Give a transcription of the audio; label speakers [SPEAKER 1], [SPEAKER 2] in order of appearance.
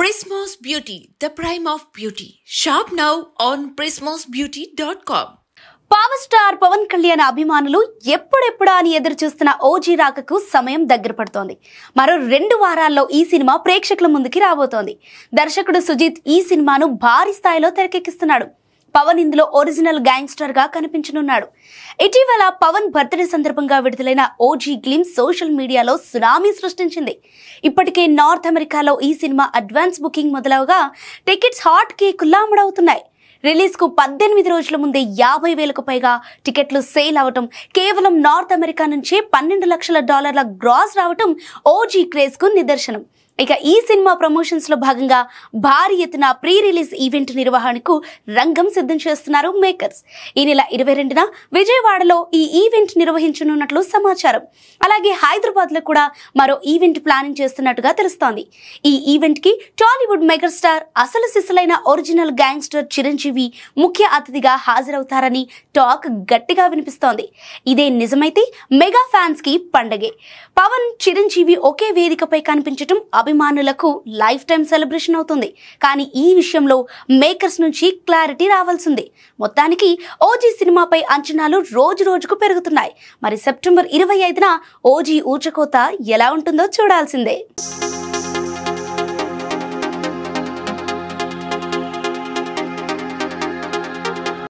[SPEAKER 1] Prismos Beauty, the prime of beauty. Shop now on prismosbeauty.com.
[SPEAKER 2] Power star Pawan Kalyan అభిమానులు ఎప్పుడెప్పుడా అని ఎదురు చూస్తున్న ఓజీ రాకకు సమయం దగ్గర పడుతోంది. మరో 2 వారాల్లో ఈ సినిమా ప్రేక్షకుల ముందుకి రాబోతోంది. దర్శకుడు సుజిత్ ఈ సినిమాను భారీ స్థాయిలో తెరకెక్కిస్తున్నాడు. పవన్ ఇందులో ఒరిజినల్ గ్యాంగ్స్టర్ గా కనిపించనున్నాడు. ఇటీవల పవన్ బర్త్డే సందర్భంగా విడుదలైన ఓజీ గ్లిమ్స్ సోషల్ మీడియాలో సునామీ సృష్టించింది. ఇప్పటికే నార్త్ అమెరికాలో ఈ సినిమా అడ్వాన్స్ బుకింగ్ మొదలవగా టికెట్స్ హాట్ కేకుల్లా అమ్ముడవుతున్నాయి. రిలీజ్ కు 18 రోజుల ముందే 50,000కు పైగా టికెట్లు సేల్ అవటం, కేవలం నార్త్ అమెరికా నుంచే $12 లక్షల గ్రాస్ రావటం ఓజీ క్రేజ్ కు నిదర్శనం. ఇక ఈ సినిమా ప్రమోషన్స్ లో భాగంగా భారీ ఎత్తున ప్రీ రిలీజ్ ఈవెంట్ నిర్వహణకు రంగం సిద్ధం చేస్తున్నారు మేకర్స్. ఈ నెల 22న విజయవాడలో ఈ ఈవెంట్ నిర్వహించనున్నట్లు సమాచారం. అలాగే హైదరాబాద్ లో కూడా మరో ఈవెంట్ ప్లానింగ్ చేస్తున్నట్టుగా తెలుస్తోంది. ఈ ఈవెంట్ కి టాలీవుడ్ మెగాస్టార్ అసలు సిసలైన ఒరిజినల్ గ్యాంగ్స్టర్ చిరంజీవి ముఖ్య అతిథిగా హాజరవుతారని టాక్ గట్టిగా వినిపిస్తోంది. ఇదే నిజమైతే మెగా ఫ్యాన్స్ కి పండగే. పవన్ చిరంజీవి ఒకే వేదికపై కనిపించడం అభిమానులకు లైఫ్ టైం సెలబ్రేషన్ అవుతుంది. కానీ ఈ విషయంలో మేకర్స్ నుంచి క్లారిటీ రావాల్సింది. మొత్తానికి ఓజీ సినిమాపై అంచనాలు రోజు రోజుకు పెరుగుతున్నాయి. మరి సెప్టెంబర్ 25న ఓజీ ఊచకోత ఎలా ఉంటుందో చూడాల్సిందే.